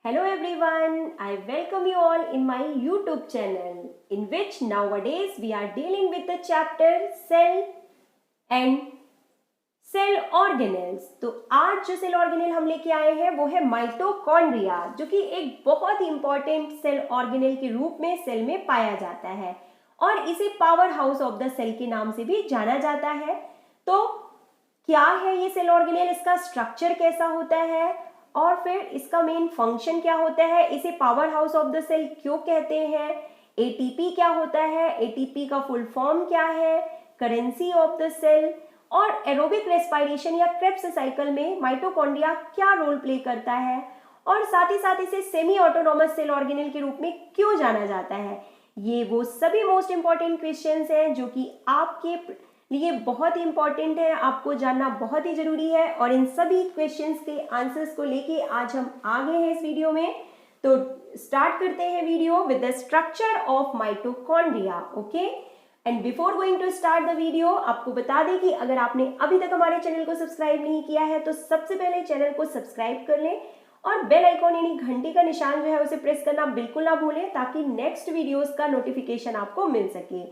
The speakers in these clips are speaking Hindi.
Hello everyone, I welcome you all in my YouTube channel in which nowadays we are dealing with the chapter cell and cell organelles. तो आज जो सेल ऑर्गेनेल हम लेके आए हैं वो है माइटोकॉन्ड्रिया, जो कि एक बहुत ही इंपॉर्टेंट सेल ऑर्गेनेल के रूप में सेल में पाया जाता है और इसे power house of the cell के नाम से भी जाना जाता है। तो क्या है ये सेल ऑर्गेनेल, इसका स्ट्रक्चर कैसा होता है और फिर इसका मेन फंक्शन क्या होता है, इसे power house of the cell क्यों कहते हैं, एटीपी क्या होता है, एटीपी का फुल फॉर्म क्या है, करेंसी ऑफ द सेल और एरोबिक रेस्पिरेशन या क्रेब्स साइकिल में माइटोकॉन्ड्रिया क्या रोल प्ले करता है और साथ ही साथ इसे सेमी ऑटोनॉमस सेल ऑर्गेनेल के रूप में क्यों जाना जाता है। ये वो सभी मोस्ट इंपॉर्टेंट क्वेश्चंस हैं जो कि आपके लिए बहुत ही इंपॉर्टेंट है, आपको जानना बहुत ही जरूरी है और इन सभी क्वेश्चंस के आंसर्स को लेके आज हम आ गए हैं इस वीडियो में। तो स्टार्ट करते हैं video with the structure of mitochondria. Okay, and before going to start the video आपको बता दें कि अगर आपने अभी तक हमारे चैनल को सब्सक्राइब नहीं किया है तो सबसे पहले चैनल को सब्सक्राइब कर लें और बेल आइकॉन यानी घंटी का निशान जो है उसे प्रेस करना बिल्कुल ना भूलें ताकि नेक्स्ट वीडियोस का नोटिफिकेशन आपको मिल सके।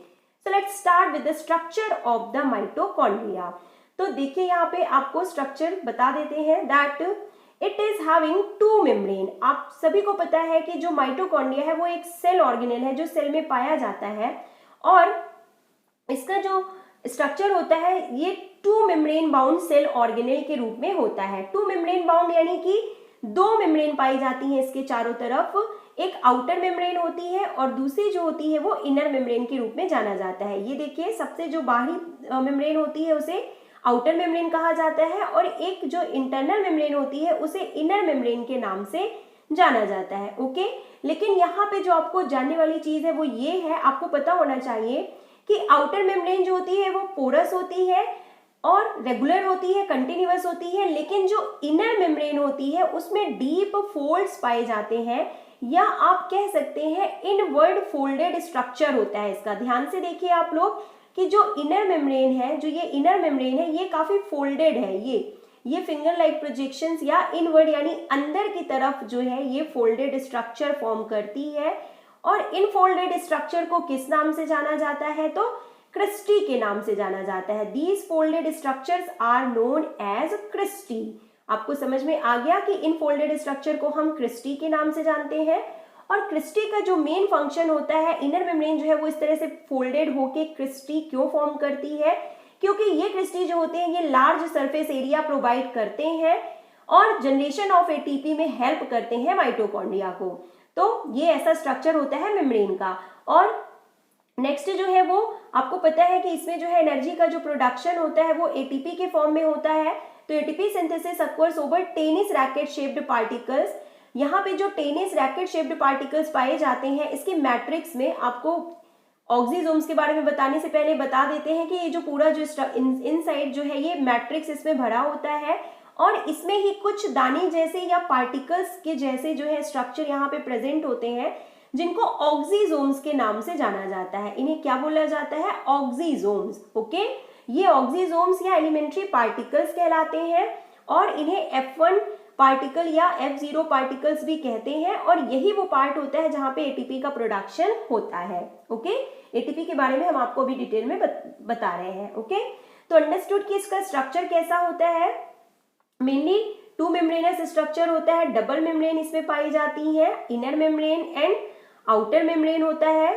So let's start with the structure of the mitochondria. तो देखिए यहाँ पे आपको स्ट्रक्चर बता देते हैं that it is having two membrane. आप सभी को पता है कि जो माइटोकॉन्ड्रिया है वो एक सेल ऑर्गेनेल है जो सेल में पाया जाता है और इसका जो स्ट्रक्चर होता है ये two membrane bound cell organelle के रूप में होता है। टू मेम्ब्रेन बाउंड यानी कि दो मेम्ब्रेन पाई जाती हैं इसके चारों तरफ, एक आउटर मेम्ब्रेन होती है और दूसरी जो होती है वो इनर मेम्ब्रेन के रूप में जाना जाता है। ये देखिए सबसे जो बाहरी मेम्ब्रेन होती है उसे आउटर मेम्ब्रेन कहा जाता है और एक जो इंटरनल मेम्ब्रेन होती है उसे इनर मेम्ब्रेन के नाम से जाना जाता है। ओके, लेकिन यहाँ पे जो आपको जानने वाली चीज है वो ये है, आपको पता होना चाहिए कि आउटर मेम्ब्रेन जो होती है वो पोरस होती है और रेगुलर होती है, कंटिन्यूअस होती है, लेकिन जो इनर मेम्ब्रेन होती है उसमें डीप फोल्ड्स पाए जाते हैं या आप कह सकते हैं इनवर्ड फोल्डेड स्ट्रक्चर होता है इसका। ध्यान से देखिए आप लोग कि जो इनर मेम्ब्रेन है, जो ये इनर मेम्ब्रेन है ये काफी फोल्डेड है, ये फिंगर लाइक प्रोजेक्शंस या इनवर्ड यानी अंदर की तरफ जो है ये फोल्डेड स्ट्रक्चर फॉर्म करती है और इन फोल्डेड स्ट्रक्चर को किस नाम से जाना जाता है तो क्रिस्टी के नाम से जाना जाता है। These folded structures are known as cristae. आपको समझ में आ गया कि इन फोल्डेड स्ट्रक्चर को हम क्रिस्टी के नाम से जानते हैं और क्रिस्टी का जो मेन फंक्शन होता है, इनर मेम्ब्रेन जो है वो इस तरह से फोल्डेड होके क्रिस्टी क्यों फॉर्म करती है, क्योंकि ये क्रिस्टी जो होते हैं ये लार्ज सरफेस एरिया प्रोवाइड करते हैं और जनरेशन ऑफ एटीपी में हेल्प करते हैं माइटोकॉन्ड्रिया को। तो ये ऐसा स्ट्रक्चर होता है मेम्ब्रेन का। और नेक्स्ट जो है वो आपको पता है कि इसमें जो है एनर्जी का जो प्रोडक्शन होता है वो एटीपी के फॉर्म में होता है। तो ATP synthesis occurs over tennis racket shaped particles. यहाँ पे जो टेनिस रैकेट शेप्ड पार्टिकल्स पाए जाते हैं इसके मैट्रिक्स में, आपको ऑक्सीजोम्स के बारे में बताने से पहले बता देते हैं कि ये जो पूरा जो इनसाइड जो है ये मैट्रिक्स इसमें भरा होता है और इसमें ही कुछ दाने जैसे या पार्टिकल्स के जैसे जो है स्ट्रक्चर यहाँ पे प्रेजेंट होते हैं जिनको ऑक्सीजोम्स के नाम से जाना जाता है। इन्हें क्या बोला जाता है, ऑक्सीजोम्स। ओके, ये ऑक्सीजोम्स या एलिमेंट्री पार्टिकल्स कहलाते हैं और इन्हें F1 पार्टिकल या F0 पार्टिकल्स भी कहते हैं और यही वो पार्ट होता है जहां पे एटीपी का प्रोडक्शन होता है। ओके, एटीपी के बारे में हम आपको भी डिटेल में बता रहे हैं। ओके, तो अंडरस्टूड कि इसका स्ट्रक्चर कैसा होता है। मेनली टू मेम्ब्रेनस स्ट्रक्चर होता है, डबल मेम्ब्रेन इसमें पाई जाती है, inner membrane and outer membrane होता है,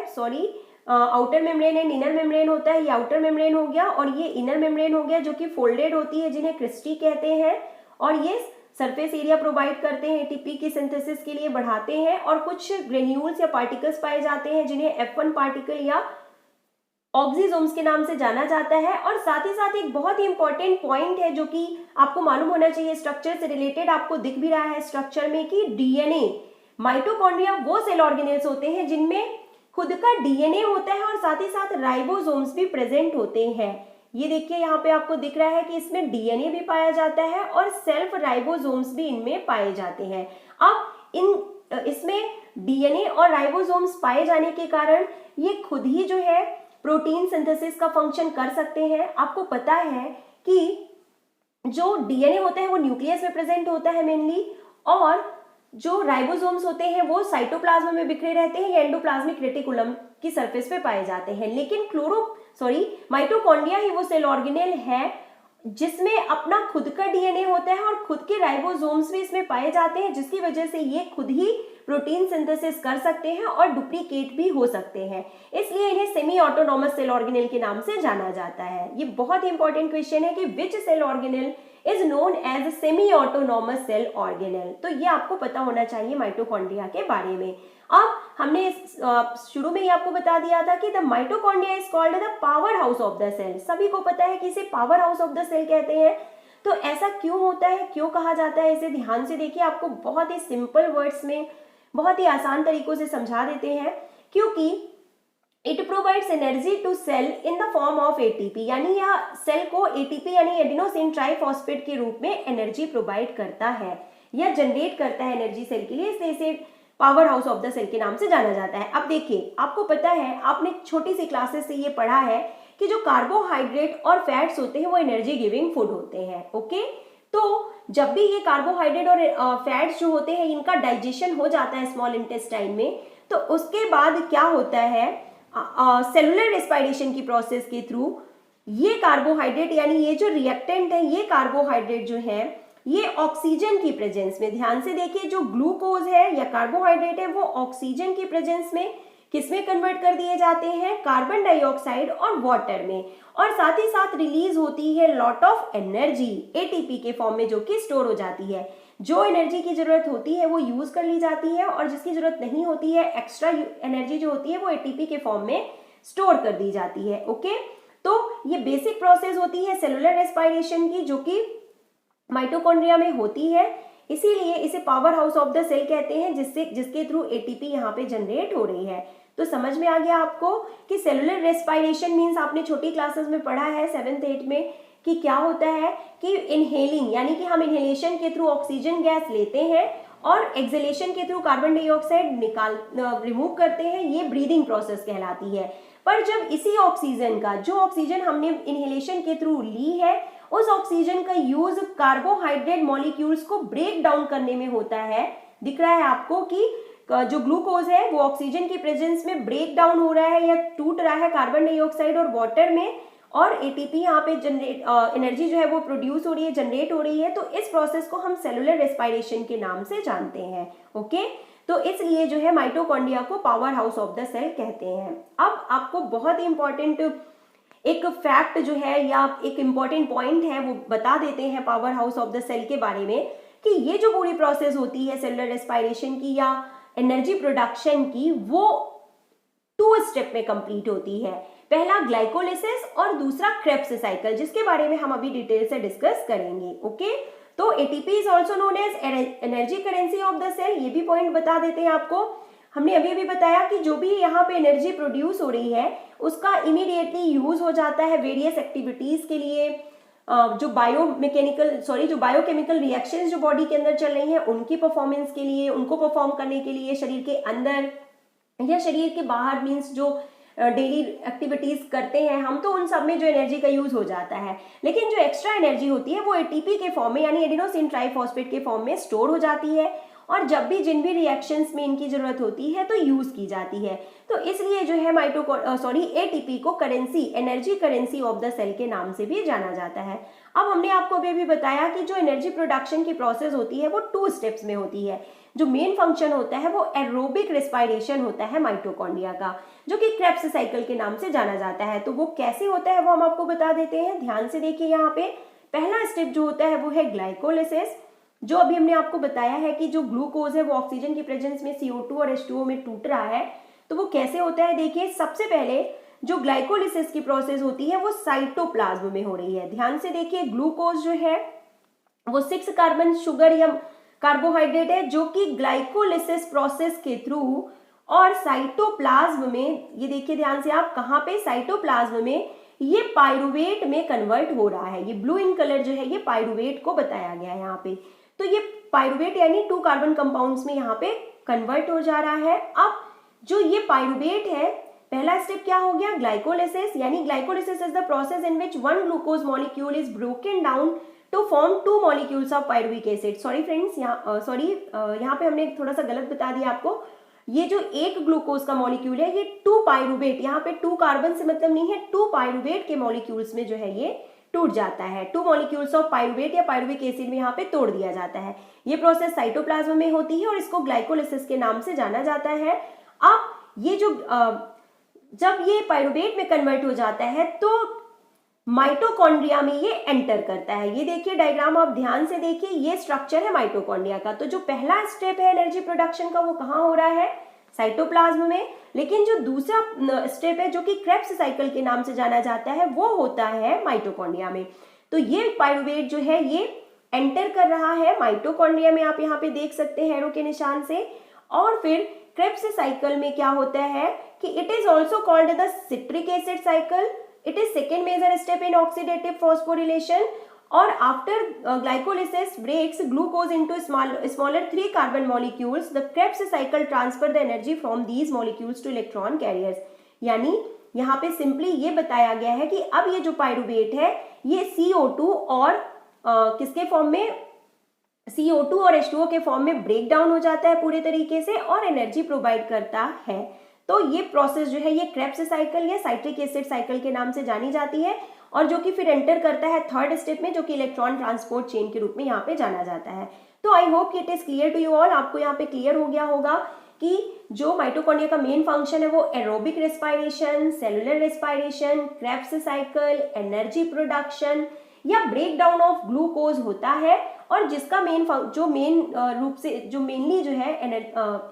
outer membrane and inner membrane होता है। ये आउटर मेम्ब्रेन हो गया और ये इनर मेम्ब्रेन हो गया जो कि फोल्डेड होती है जिन्हें क्रिस्टी कहते हैं और ये सरफेस एरिया प्रोवाइड करते हैं, एटीपी की सिंथेसिस के लिए बढ़ाते हैं और कुछ ग्रेन्यूल्स या पार्टिकल्स पाए जाते हैं जिन्हें F1 पार्टिकल या ऑक्सीजोम्स के नाम से जाना जाता है। और साथ ही साथ एक बहुत ही इंपॉर्टेंट पॉइंट है जो कि आपको मालूम होना चाहिए स्ट्रक्चर से रिलेटेड, आपको दिख भी रहा है स्ट्रक्चर में कि डीएनए। माइटोकॉन्ड्रिया वो सेल ऑर्गेनेल्स होते हैं जिनमें खुद का डीएनए होता है और साथ ही साथ राइबोसोम्स भी प्रेजेंट होते हैं। ये देखिए यहाँ पे आपको दिख रहा है कि इसमें डीएनए भी पाया जाता है और सेल्फ राइबोसोम्स भी इनमें पाए जाते हैं। अब इसमें डीएनए और राइबोसोम्स पाए जाने के कारण ये खुद ही जो है प्रोटीन सिंथेसिस का फंक्शन कर सकते हैं। आपको पता है कि जो डीएनए होता है वो न्यूक्लियस में प्रेजेंट होता है मेनली और जो राइबोसोम्स होते हैं वो साइटोप्लाज्म में बिखरे रहते हैं या एंडोप्लाज्मिक रेटिकुलम की सरफेस पे पाए जाते हैं, लेकिन माइटोकॉन्ड्रिया ही वो सेल ऑर्गेनेल है जिसमें अपना खुद का डीएनए होता है और खुद के राइबोसोम्स भी इसमें पाए जाते हैं, जिसकी वजह से ये खुद ही प्रोटीन सिंथेसिस कर सकते हैं और डुप्लीकेट भी हो सकते हैं, इसलिए इन्हें सेमी ऑटोनॉमस सेल ऑर्गेनेल के नाम से जाना जाता है। ये बहुत ही इंपॉर्टेंट क्वेश्चन है कि which cell organelle is known as semi autonomous cell organelle, तो ये आपको पता होना चाहिए माइटोकॉन्ड्रिया के बारे में। अब हमने शुरू में ही आपको बता दिया था कि the mitochondria is called the power house of the cell. सभी को पता है कि इसे power house of the cell कहते हैं। तो ऐसा क्यों होता है, क्यों कहा जाता है, इसे ध्यान से देखिए। आपको बहुत ही सिंपल वर्ड्स में बहुत ही आसान तरीकों से समझा देते हैं, क्योंकि it provides energy to cell in the form of ATP, यानी यह सेल को एटीपी यानी एडिनोसिन ट्राइफॉस्फेट के रूप में एनर्जी प्रोवाइड करता है या जनरेट करता है एनर्जी सेल के लिए, इसलिए इसे power house of the cell के नाम से जाना जाता है। अब देखिए, आपको पता है, आपने छोटी सी क्लासेस से ये पढ़ा है कि जो कार्बोहाइड्रेट और फैट्स होते हैं वो एनर्जी गिविंग फूड होते हैं। ओके, तो जब भी ये कार्बोहाइड्रेट और फैट्स जो होते हैं इनका डाइजेशन हो जाता है स्मॉल इंटेस्टाइन में, तो उसके बाद क्या होता है, सेलुलर रेस्पिरेशन की प्रोसेस के थ्रू ये कार्बोहाइड्रेट यानी ये जो रिएक्टेंट है, ये कार्बोहाइड्रेट जो है, ये ऑक्सीजन की प्रेजेंस में, ध्यान से देखिए, जो ग्लूकोज है या कार्बोहाइड्रेट है वो ऑक्सीजन की प्रेजेंस में किसमें कन्वर्ट कर दिए जाते हैं, कार्बन डाइऑक्साइड और वाटर में, और साथ ही साथ रिलीज होती है लॉट ऑफ एनर्जी एटीपी के फॉर्म में, जो कि स्टोर हो जाती है। जो एनर्जी की जरूरत होती है वो यूज कर ली जाती है और जिसकी जरूरत नहीं होती है, एक्स्ट्रा एनर्जी जो होती है वो एटीपी के फॉर्म में स्टोर कर दी जाती है। ओके, तो ये बेसिक प्रोसेस होती है सेलुलर रेस्पिरेशन की, जो कि माइटोकॉन्ड्रिया में होती है, इसीलिए इसे power house of the cell कहते हैं, जिसके थ्रू एटीपी यहाँ पे जनरेट हो रही है। तो समझ में आ गया आपको कि सेलुलर रेस्पिरेशन मींस, आपने छोटी क्लासेस में पढ़ा है 7th 8th में, कि क्या होता है कि इनहेलिंग यानी कि हम इनहेलेशन के थ्रू ऑक्सीजन गैस लेते हैं और एक्सहेलेशन के थ्रू कार्बन डाइऑक्साइड रिमूव करते हैं, ये ब्रीदिंग प्रोसेस कहलाती है। पर जब इसी ऑक्सीजन का, जो ऑक्सीजन हमने इनहेलेशन के थ्रू ली है, उस ऑक्सीजन का यूज कार्बोहाइड्रेट मॉलिक्यूल्स को ब्रेक डाउन करने में होता है, दिख रहा है आपको कि जो ग्लूकोज है वो ऑक्सीजन की प्रेजेंस में ब्रेक डाउन हो रहा है या टूट रहा है कार्बन डाइऑक्साइड और वाटर में, और एटीपी यहाँ पे एनर्जी जो है वो प्रोड्यूस हो रही है, जनरेट हो रही है। तो इस प्रोसेस को हम सेलुलर रेस्पिरेशन के नाम से जानते हैं। ओके, तो इसलिए जो है माइटोकॉन्ड्रिया को power house of the cell कहते हैं। अब आपको बहुत ही इंपॉर्टेंट एक फैक्ट जो है या एक इंपॉर्टेंट पॉइंट है वो बता देते हैं power house of the cell के बारे में, कि ये जो पूरी प्रोसेस होती है सेलुलर रेस्पिरेशन की या एनर्जी प्रोडक्शन की, वो 2 स्टेप में कंप्लीट होती है। पहला ग्लाइकोलिसिस और दूसरा क्रेब्स साइकिल, जिसके बारे में हम अभी डिटेल से डिस्कस करेंगे। ओके, तो ATP is also known as energy currency of the cell, ये भी पॉइंट बता देते हैं आपको। हमने अभी बताया कि जो भी यहाँ पे एनर्जी प्रोड्यूस हो रही है उसका इमीडिएटली यूज हो जाता है वेरियस एक्टिविटीज के लिए, जो बायोकेमिकल रिएक्शंस जो बॉडी के अंदर चल रही हैं उनकी परफॉर्मेंस के लिए, उनको परफॉर्म करने के लिए, शरीर के अंदर या शरीर के बाहर, मीन्स जो डेली एक्टिविटीज करते हैं हम, तो उन सब में जो एनर्जी का यूज हो जाता है। लेकिन जो एक्स्ट्रा एनर्जी होती है वो एटीपी के फॉर्म में यानी एडिनोसिन ट्राइफॉस्फेट के फॉर्म में स्टोर हो जाती है, और जब भी जिन भी रिएक्शंस में इनकी जरूरत होती है तो यूज की जाती है। तो इसलिए जो है एटीपी को energy currency of the cell के नाम से भी जाना जाता है। अब हमने आपको अभी बताया कि जो एनर्जी प्रोडक्शन की प्रोसेस होती है वो 2 स्टेप्स में होती है। जो मेन फंक्शन होता है वो एरोबिक रेस्पिरेशन होता है माइटोकॉन्ड्रिया का, जो कि क्रेब्स साइकिल के नाम से जाना जाता है। तो वो कैसे होता है वो हम आपको बता देते हैं, ध्यान से देखिए। यहाँ पे पहला स्टेप जो होता है वो है ग्लाइकोलिसिस, जो अभी हमने आपको बताया है कि जो ग्लूकोज है वो ऑक्सीजन की प्रेजेंस में CO2 और H2O में टूट रहा है। तो वो कैसे होता है, देखिए, सबसे पहले जो ग्लाइकोलिसिस की प्रोसेस होती है वो साइटोप्लाज्म में हो रही है। ध्यान से देखिए, ग्लूकोज जो है वो 6 कार्बन शुगर या कार्बोहाइड्रेट है, जो कि ग्लाइकोलिसिस प्रोसेस के थ्रू और साइटोप्लाज्म में, ये देखिए ध्यान से आप, कहाँ पे, साइटोप्लाज्म में, ये पाइरुवेट में कन्वर्ट हो रहा है। ये ब्लू इन कलर जो है ये पाइरुवेट को बताया गया है यहाँ पे। तो ये पाइरुवेट यानी 2 कार्बन कंपाउंड्स में यहाँ पे कन्वर्ट हो जा रहा है। अब जो ये पाइरुवेट है, पहला स्टेप क्या हो गया, ग्लाइकोलिसिस, यानी glycolysis is the process in which 1 glucose molecule is broken down to form 2 molecules of pyruvic acid. Sorry friends, यहाँ पे हमने थोड़ा सा गलत बता दिया आपको। ये जो एक ग्लूकोज का मॉलिक्यूल है ये 2 पायरुवेट, यहाँ पे 2 कार्बन से मतलब नहीं है, 2 पायरुवेट के मॉलिक्यूल्स में जो है ये टूट जाता है। 2 मॉलिक्यूल्स ऑफ पायरुवेट या पायरुविक एसिड में यहाँ पे तोड़ दिया जाता है। ये प्रोसेस साइटोप्लाज्म में होती है और इसको ग्लाइकोलिसिस के नाम से जाना जाता है। अब ये जो जब ये पायरुवेट में कन्वर्ट हो जाता है तो माइटोकॉन्ड्रिया में ये एंटर करता है। ये देखिए डायग्राम, आप ध्यान से देखिए, ये स्ट्रक्चर है माइटोकॉन्ड्रिया का। तो जो पहला स्टेप है एनर्जी प्रोडक्शन का वो कहाँ हो रहा है? साइटोप्लाज्म में। लेकिन जो दूसरा स्टेप है जो कि क्रेब्स साइकिल के नाम से जाना जाता है वो होता है माइटोकॉन्ड्रिया में। तो ये पायरुवेट जो है ये एंटर कर रहा है माइटोकॉन्ड्रिया में, आप यहाँ पे देख सकते हैं एरो के निशान से। और फिर क्रेब्स साइकिल में क्या होता है कि it is also called the citric acid cycle. It is second major step in oxidative phosphorylation. और after glycolysis breaks glucose into smaller 3 carbon molecules, the Krebs cycle transfer the energy from these molecules to electron carriers. यानी यहाँ पे सिंपली ये बताया गया है कि अब ये जो पायरुवेट है ये CO2 और किसके फॉर्म में, CO2 और H2O के फॉर्म में ब्रेक डाउन हो जाता है पूरे तरीके से और एनर्जी प्रोवाइड करता है। तो ये प्रोसेस जो है ये क्रेब्स साइकिल या साइट्रिक एसिड साइकिल के नाम से जानी जाती है और जो कि फिर एंटर करता है थर्ड स्टेप में, जो कि इलेक्ट्रॉन ट्रांसपोर्ट चेन के रूप में यहाँ पे जाना जाता है। तो I hope it is clear to you all. आपको यहाँ पे क्लियर हो गया होगा कि जो माइटोकॉन्ड्रिया का मेन फंक्शन है वो aerobic respiration, cellular respiration, Krebs cycle, energy production या ब्रेक डाउन ऑफ ग्लूकोज होता है और जिसका मेन रूप से जो मेनली जो है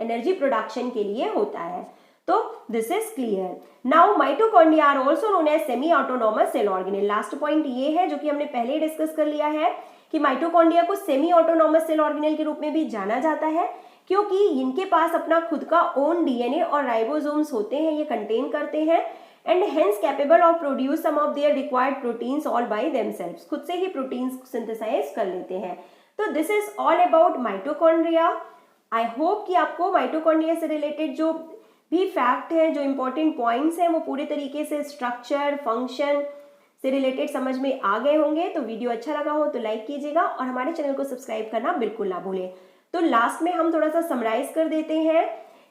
एनर्जी प्रोडक्शन के लिए होता है। तो this is clear. Now mitochondria are also known as semi autonomous cell organelle. Last point ये है जो कि हमने पहले ही डिस्कस कर लिया है कि माइटोकॉन्ड्रिया को सेमी ऑटोनॉमस सेल ऑर्गेनेल के रूप में भी जाना जाता है क्योंकि इनके पास अपना खुद का ओन डीएनए और राइबोसोम्स होते हैं, ये कंटेन करते हैं and hence capable of produce some of their required proteins all by themselves. खुद से ही प्रोटीन्स सिंथेसाइज कर लेते हैं। तो this is all about mitochondria. I hope कि आपको माइटोकॉन्ड्रिया से रिलेटेड जो भी फैक्ट है, जो इंपॉर्टेंट पॉइंट्स हैं वो पूरे तरीके से स्ट्रक्चर, फंक्शन से रिलेटेड समझ में आ गए होंगे। तो वीडियो अच्छा लगा हो तो लाइक कीजिएगा और हमारे चैनल को सब्सक्राइब करना बिल्कुल ना भूलें। तो लास्ट में हम थोड़ा सा समराइज कर देते हैं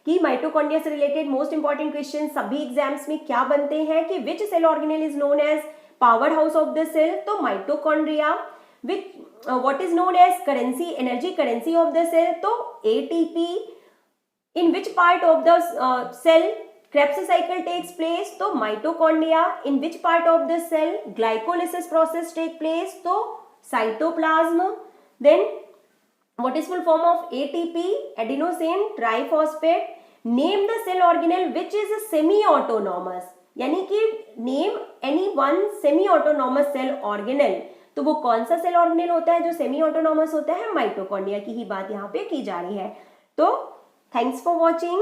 कि माइटोकॉन्ड्रिया से रिलेटेड मोस्ट इंपॉर्टेंट क्वेश्चन सभी एग्जाम्स में क्या बनते हैं कि which cell organelle is known as power house of the cell. तो mitochondria. What is known as currency, energy currency of the cell. तो ATP। In which part of the cell Krebs cycle takes place? तो mitochondria. In which part of the cell glycolysis process take place? तो cytoplasm. Then what is full form of ATP? Adenosine triphosphate. Name the cell organelle which is semi-autonomous. यानी कि name any one semi-autonomous cell organelle. तो वो कौन सा सेल ऑर्गेनेल होता है जो सेमी ऑटोनॉमस होता है? माइटोकॉन्ड्रिया की ही बात यहाँ पे की जा रही है। तो thanks for watching.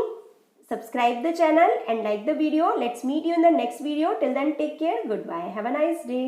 Subscribe the channel and like the video. Let's meet you in the next video. Till then, take care. Goodbye. Have a nice day.